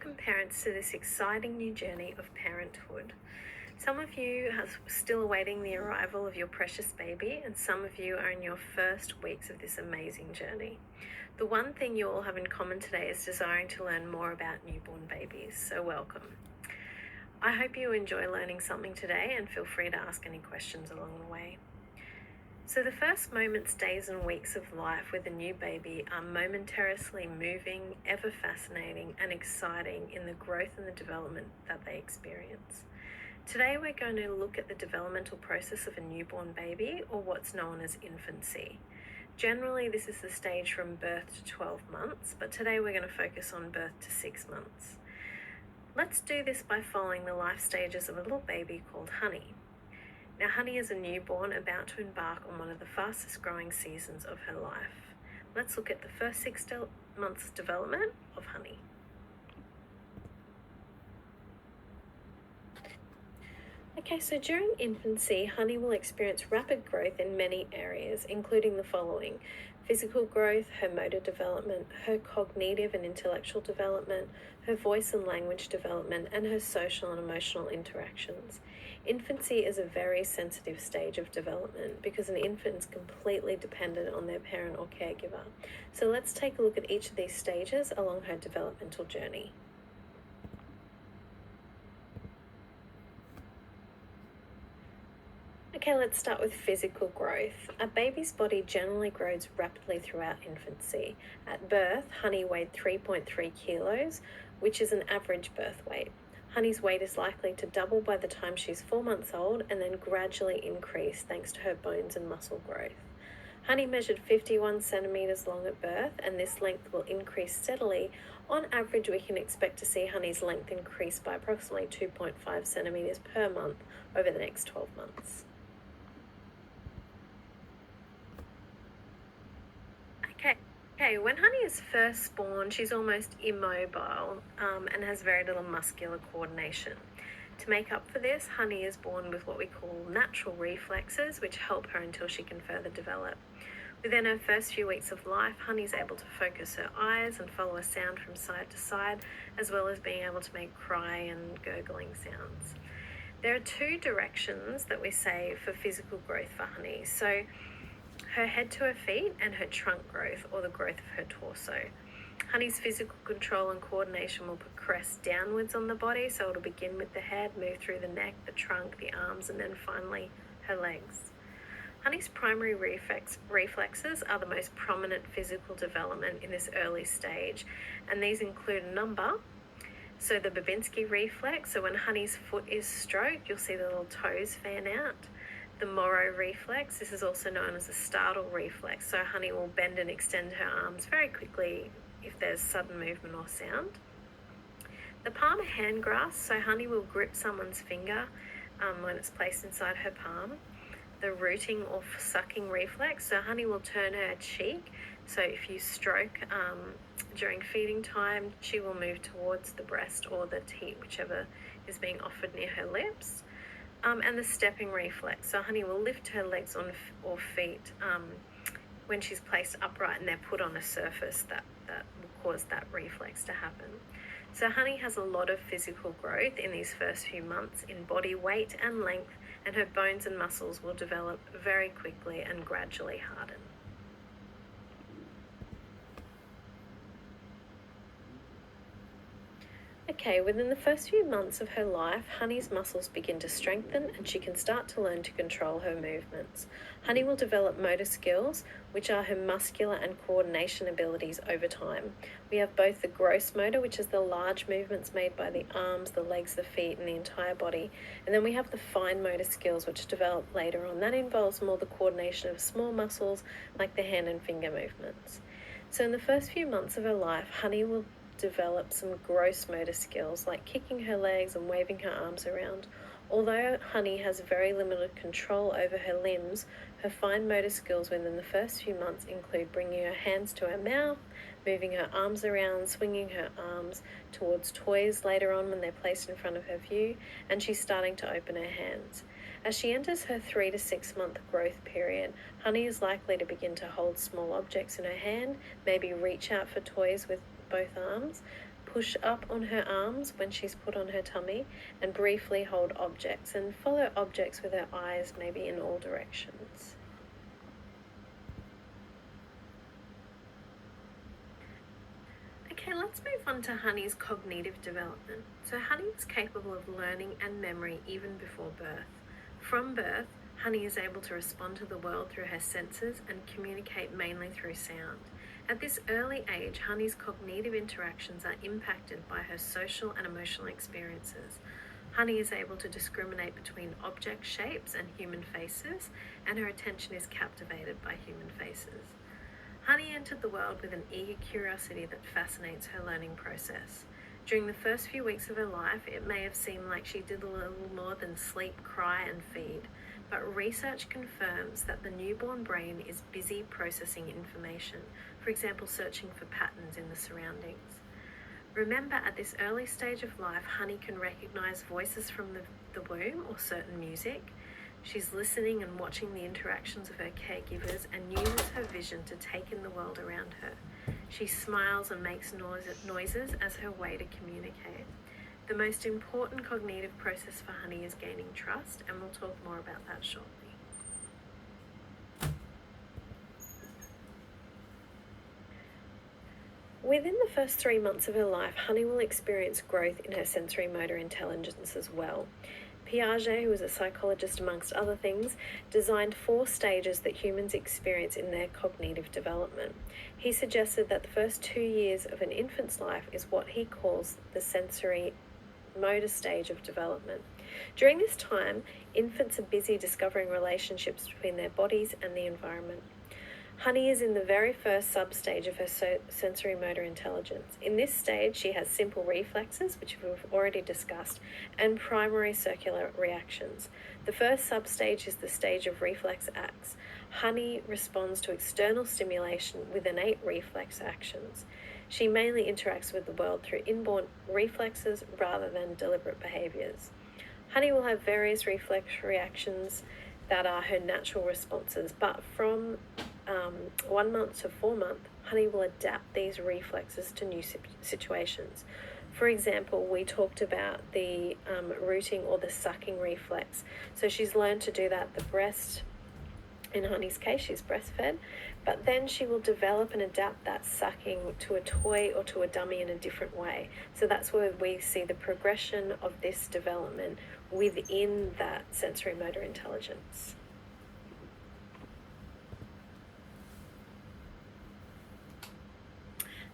welcome parents to this exciting new journey of parenthood. Some of you are still awaiting the arrival of your precious baby, and some of you are in your first weeks of this amazing journey. The one thing you all have in common today is desiring to learn more about newborn babies, so welcome. I hope you enjoy learning something today and feel free to ask any questions along the way. So the first moments, days and weeks of life with a new baby are momentarily moving, ever fascinating and exciting in the growth and the development that they experience. Today we're going to look at the developmental process of a newborn baby, or what's known as infancy. Generally this is the stage from birth to 12 months, but today we're going to focus on birth to 6 months. Let's do this by following the life stages of a little baby called Honey. Now, Honey is a newborn about to embark on one of the fastest growing seasons of her life. Let's look at the first 6 months development of Honey. Okay, so during infancy, Honey will experience rapid growth in many areas, including the following: physical growth, her motor development, her cognitive and intellectual development, her voice and language development, and her social and emotional interactions. Infancy is a very sensitive stage of development because an infant is completely dependent on their parent or caregiver. So let's take a look at each of these stages along her developmental journey. Okay, let's start with physical growth. A baby's body generally grows rapidly throughout infancy. At birth, Honey weighed 3.3 kilos, which is an average birth weight. Honey's weight is likely to double by the time she's 4 months old and then gradually increase thanks to her bones and muscle growth. Honey measured 51 centimeters long at birth, and this length will increase steadily. On average, we can expect to see Honey's length increase by approximately 2.5 centimeters per month over the next 12 months. Okay, when Honey is first born, she's almost immobile and has very little muscular coordination. To make up for this, Honey is born with what we call natural reflexes, which help her until she can further develop. Within her first few weeks of life, Honey's able to focus her eyes and follow a sound from side to side, as well as being able to make cry and gurgling sounds. There are 2 directions that we say for physical growth for Honey. So her head to her feet and her trunk growth, or the growth of her torso. Honey's physical control and coordination will progress downwards on the body, so it'll begin with the head, move through the neck, the trunk, the arms, and then finally her legs. Honey's primary reflexes are the most prominent physical development in this early stage, and these include a number. So the Babinski reflex, so when Honey's foot is stroked, you'll see the little toes fan out. The Morrow reflex, this is also known as the startle reflex, so Honey will bend and extend her arms very quickly if there's sudden movement or sound. The Palmer hand grasp, so Honey will grip someone's finger when it's placed inside her palm. The rooting or sucking reflex, so Honey will turn her cheek, so if you stroke during feeding time, she will move towards the breast or the teat, whichever is being offered near her lips. And the stepping reflex, so Honey will lift her legs or feet when she's placed upright and they're put on a surface that will cause that reflex to happen. So Honey has a lot of physical growth in these first few months in body weight and length, and her bones and muscles will develop very quickly and gradually harden. Okay, within the first few months of her life, Honey's muscles begin to strengthen and she can start to learn to control her movements. Honey will develop motor skills, which are her muscular and coordination abilities over time. We have both the gross motor, which is the large movements made by the arms, the legs, the feet, and the entire body. And then we have the fine motor skills, which develop later on. That involves more the coordination of small muscles like the hand and finger movements. So in the first few months of her life, Honey will develop some gross motor skills like kicking her legs and waving her arms around. Although Honey has very limited control over her limbs, her fine motor skills within the first few months include bringing her hands to her mouth, moving her arms around, swinging her arms towards toys later on when they're placed in front of her view, and she's starting to open her hands. As she enters her 3 to 6 month growth period, Honey is likely to begin to hold small objects in her hand, maybe reach out for toys with both arms, push up on her arms when she's put on her tummy, and briefly hold objects and follow objects with her eyes, maybe in all directions. Okay, let's move on to Honey's cognitive development. So Honey is capable of learning and memory even before birth. From birth, Honey is able to respond to the world through her senses and communicate mainly through sound. At this early age, Honey's cognitive interactions are impacted by her social and emotional experiences. Honey is able to discriminate between object shapes and human faces, and her attention is captivated by human faces. Honey entered the world with an eager curiosity that fascinates her learning process. During the first few weeks of her life, it may have seemed like she did a little more than sleep, cry, and feed, but research confirms that the newborn brain is busy processing information, for example, searching for patterns in the surroundings. Remember, at this early stage of life, Honey can recognize voices from the womb or certain music. She's listening and watching the interactions of her caregivers and uses her vision to take in the world around her. She smiles and makes noises as her way to communicate. The most important cognitive process for Honey is gaining trust, and we'll talk more about that shortly. Within the first 3 months of her life, Honey will experience growth in her sensory motor intelligence as well. Piaget, who was a psychologist amongst other things, designed 4 stages that humans experience in their cognitive development. He suggested that the first 2 years of an infant's life is what he calls the sensory motor stage of development. During this time, infants are busy discovering relationships between their bodies and the environment. Honey is in the very first sub-stage of her sensory motor intelligence. In this stage, she has simple reflexes, which we've already discussed, and primary circular reactions. The first sub-stage is the stage of reflex acts. Honey responds to external stimulation with innate reflex actions. She mainly interacts with the world through inborn reflexes rather than deliberate behaviors. Honey will have various reflex reactions that are her natural responses, but from 1 month to 4 months, Honey will adapt these reflexes to new situations. For example, we talked about the rooting or the sucking reflex. So she's learned to do that. The breast, in Honey's case, she's breastfed, but then she will develop and adapt that sucking to a toy or to a dummy in a different way. So that's where we see the progression of this development within that sensory motor intelligence.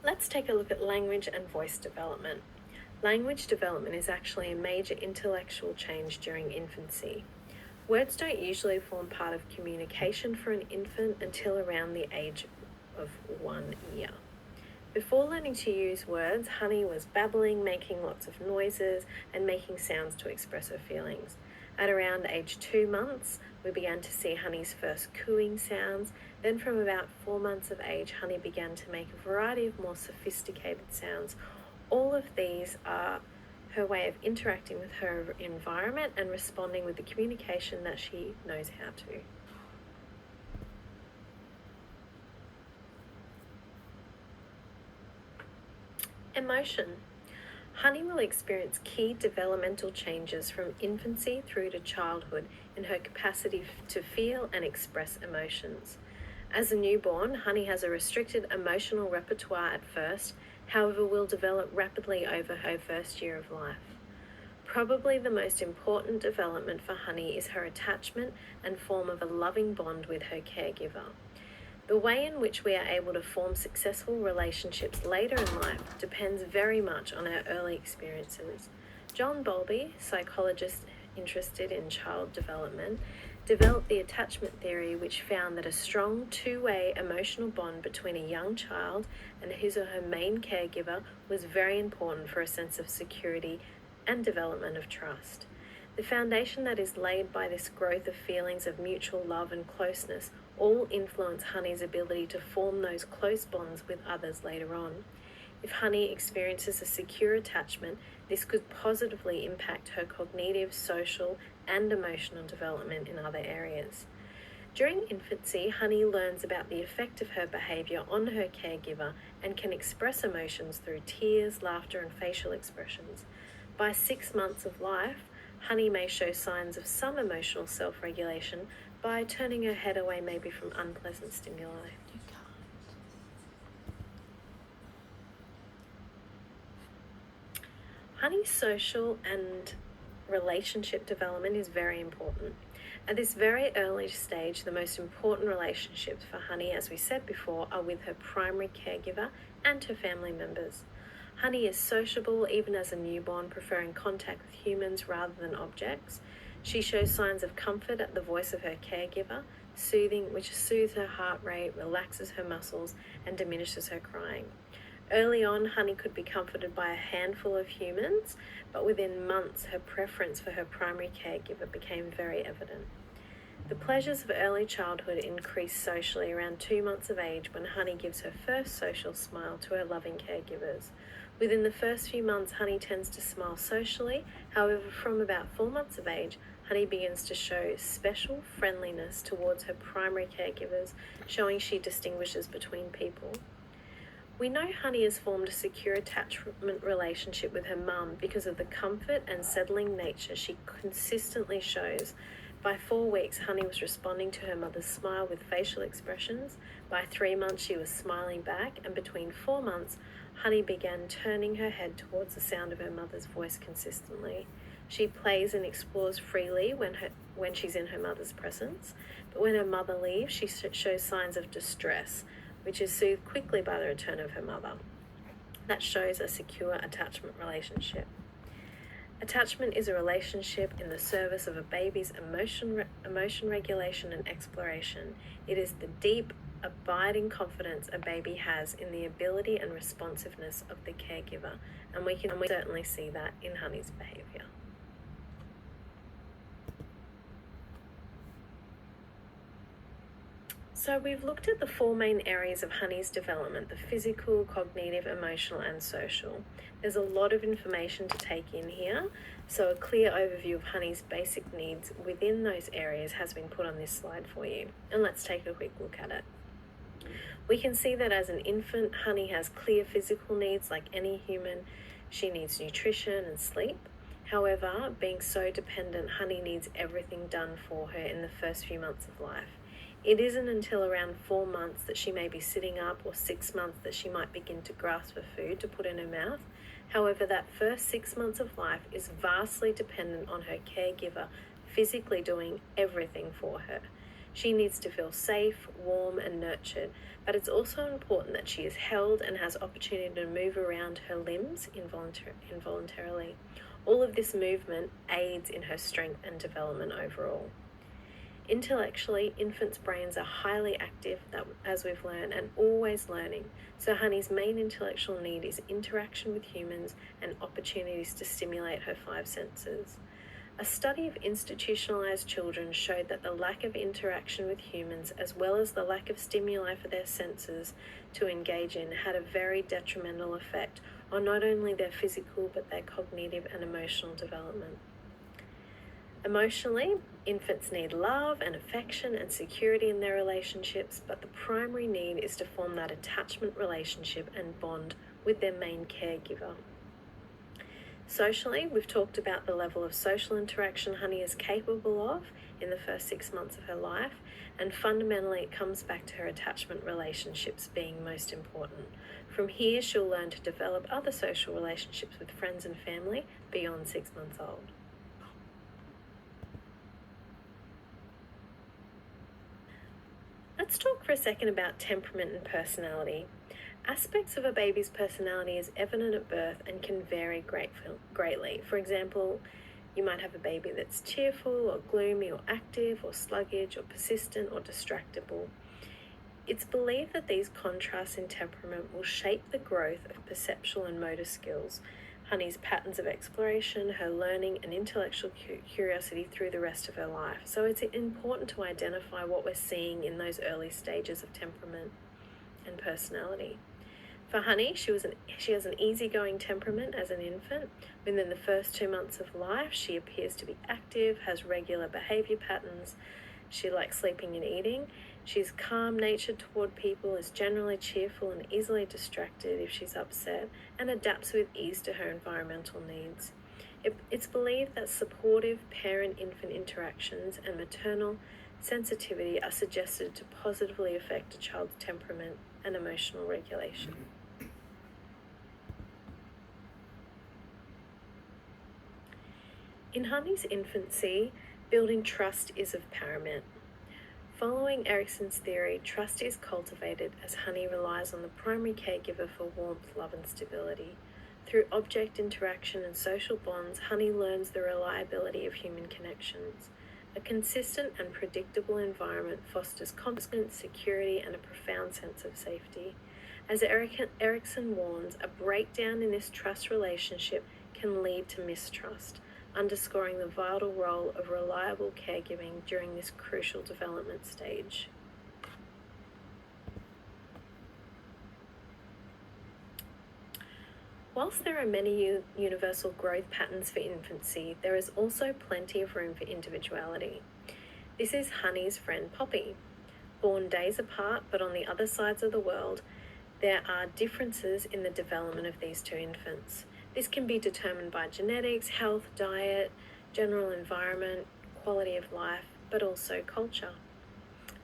Let's take a look at language and voice development. Language development is actually a major intellectual change during infancy. Words don't usually form part of communication for an infant until around the age of 1 year. Before learning to use words, Honey was babbling, making lots of noises, and making sounds to express her feelings. At around age 2 months, we began to see Honey's first cooing sounds. Then from about 4 months of age, Honey began to make a variety of more sophisticated sounds. All of these are her way of interacting with her environment and responding with the communication that she knows how to. Emotion. Honey will experience key developmental changes from infancy through to childhood in her capacity to feel and express emotions. As a newborn, Honey has a restricted emotional repertoire at first, however will develop rapidly over her first year of life. Probably the most important development for Honey is her attachment and form of a loving bond with her caregiver. The way in which we are able to form successful relationships later in life depends very much on our early experiences. John Bowlby, psychologist interested in child development, developed the attachment theory, which found that a strong two-way emotional bond between a young child and his or her main caregiver was very important for a sense of security and development of trust. The foundation that is laid by this growth of feelings of mutual love and closeness all influence Honey's ability to form those close bonds with others later on. If Honey experiences a secure attachment, this could positively impact her cognitive, social, and emotional development in other areas. During infancy, Honey learns about the effect of her behaviour on her caregiver and can express emotions through tears, laughter, and facial expressions. By 6 months of life, Honey may show signs of some emotional self-regulation by turning her head away maybe from unpleasant stimuli. Honey's social and relationship development is very important. At this very early stage, the most important relationships for Honey, as we said before, are with her primary caregiver and her family members. Honey is sociable even as a newborn, preferring contact with humans rather than objects. She shows signs of comfort at the voice of her caregiver, which soothes her heart rate, relaxes her muscles, and diminishes her crying. Early on, Honey could be comforted by a handful of humans, but within months, her preference for her primary caregiver became very evident. The pleasures of early childhood increase socially around 2 months of age when Honey gives her first social smile to her loving caregivers. Within the first few months, Honey tends to smile socially. However, from about 4 months of age, Honey begins to show special friendliness towards her primary caregivers, showing she distinguishes between people. We know Honey has formed a secure attachment relationship with her mum because of the comfort and settling nature she consistently shows. By 4 weeks, Honey was responding to her mother's smile with facial expressions. By 3 months, she was smiling back, and between 4 months, Honey began turning her head towards the sound of her mother's voice consistently. She plays and explores freely when she's in her mother's presence, but when her mother leaves, she shows signs of distress, which is soothed quickly by the return of her mother. That shows a secure attachment relationship. Attachment is a relationship in the service of a baby's emotion regulation and exploration. It is the deep, abiding confidence a baby has in the ability and responsiveness of the caregiver, and we can certainly see that in Honey's behaviour. So we've looked at the 4 main areas of Honey's development: the physical, cognitive, emotional, and social. There's a lot of information to take in here, so a clear overview of Honey's basic needs within those areas has been put on this slide for you. And let's take a quick look at it. We can see that as an infant, Honey has clear physical needs like any human. She needs nutrition and sleep. However, being so dependent, Honey needs everything done for her in the first few months of life. It isn't until around 4 months that she may be sitting up, or 6 months that she might begin to grasp for food to put in her mouth. However, that first 6 months of life is vastly dependent on her caregiver physically doing everything for her. She needs to feel safe, warm, and nurtured, but it's also important that she is held and has opportunity to move around her limbs involuntarily. All of this movement aids in her strength and development overall. Intellectually, infants' brains are highly active, as we've learned, and always learning. So Honey's main intellectual need is interaction with humans and opportunities to stimulate her 5 senses. A study of institutionalized children showed that the lack of interaction with humans, as well as the lack of stimuli for their senses to engage in, had a very detrimental effect on not only their physical but their cognitive and emotional development. Emotionally, infants need love and affection and security in their relationships, but the primary need is to form that attachment relationship and bond with their main caregiver. Socially, we've talked about the level of social interaction Honey is capable of in the first 6 months of her life, and fundamentally it comes back to her attachment relationships being most important. From here, she'll learn to develop other social relationships with friends and family beyond 6 months old. Let's talk for a second about temperament and personality. Aspects of a baby's personality is evident at birth and can vary greatly. For example, you might have a baby that's cheerful or gloomy or active or sluggish or persistent or distractible. It's believed that these contrasts in temperament will shape the growth of perceptual and motor skills, Honey's patterns of exploration, her learning and intellectual curiosity through the rest of her life. So it's important to identify what we're seeing in those early stages of temperament and personality. For Honey, she has an easygoing temperament as an infant. Within the first 2 months of life, she appears to be active, has regular behaviour patterns. She likes sleeping and eating. She's calm-natured toward people, is generally cheerful and easily distracted if she's upset, and adapts with ease to her environmental needs. It's believed that supportive parent-infant interactions and maternal sensitivity are suggested to positively affect a child's temperament and emotional regulation. In Honey's infancy, building trust is of paramount. Following Erickson's theory, trust is cultivated as Honey relies on the primary caregiver for warmth, love, and stability. Through object interaction and social bonds, Honey learns the reliability of human connections. A consistent and predictable environment fosters confidence, security, and a profound sense of safety. As Erickson warns, a breakdown in this trust relationship can lead to mistrust, underscoring the vital role of reliable caregiving during this crucial development stage. Whilst there are many universal growth patterns for infancy, there is also plenty of room for individuality. This is Honey's friend Poppy. Born days apart but on the other sides of the world, there are differences in the development of these two infants. This can be determined by genetics, health, diet, general environment, quality of life, but also culture.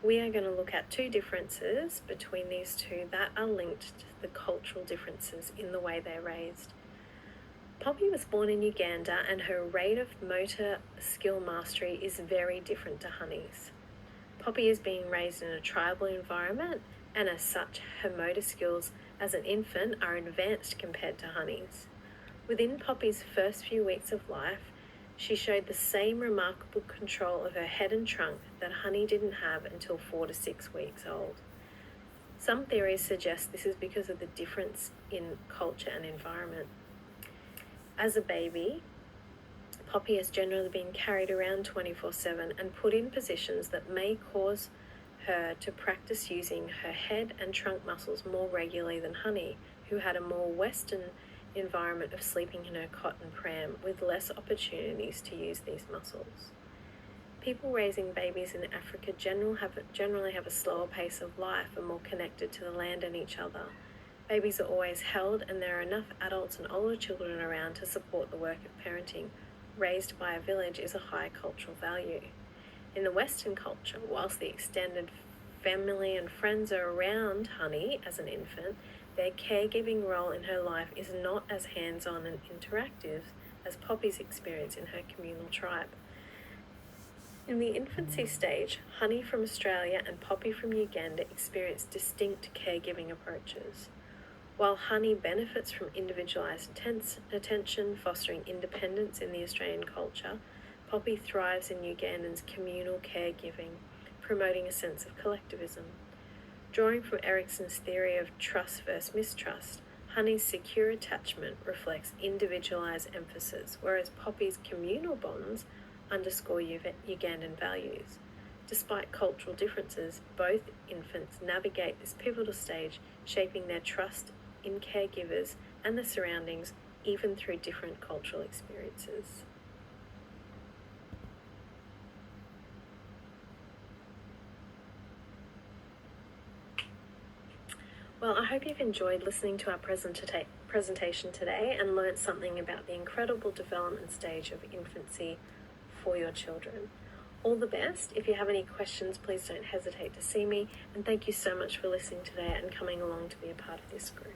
We are going to look at two differences between these two that are linked to the cultural differences in the way they're raised. Poppy was born in Uganda and her rate of motor skill mastery is very different to Honey's. Poppy is being raised in a tribal environment and as such her motor skills as an infant are advanced compared to Honey's. Within Poppy's first few weeks of life, she showed the same remarkable control of her head and trunk that Honey didn't have until 4 to 6 weeks old. Some theories suggest this is because of the difference in culture and environment. As a baby, Poppy has generally been carried around 24/7 and put in positions that may cause her to practice using her head and trunk muscles more regularly than Honey, who had a more Western environment of sleeping in her cot and pram with less opportunities to use these muscles. People raising babies in Africa generally have a slower pace of life and more connected to the land and each other. Babies are always held and there are enough adults and older children around to support the work of parenting. Raised by a village is a high cultural value. In the Western culture, whilst the extended family and friends are around Honey as an infant, their caregiving role in her life is not as hands-on and interactive as Poppy's experience in her communal tribe. In the infancy stage, Honey from Australia and Poppy from Uganda experience distinct caregiving approaches. While Honey benefits from individualised attention, fostering independence in the Australian culture, Poppy thrives in Ugandan's communal caregiving, promoting a sense of collectivism. Drawing from Erickson's theory of trust versus mistrust, Honey's secure attachment reflects individualised emphasis, whereas Poppy's communal bonds underscore Ugandan values. Despite cultural differences, both infants navigate this pivotal stage, shaping their trust in caregivers and the surroundings, even through different cultural experiences. Well, I hope you've enjoyed listening to our presentation today and learnt something about the incredible development stage of infancy for your children. All the best. If you have any questions, please don't hesitate to see me. And thank you so much for listening today and coming along to be a part of this group.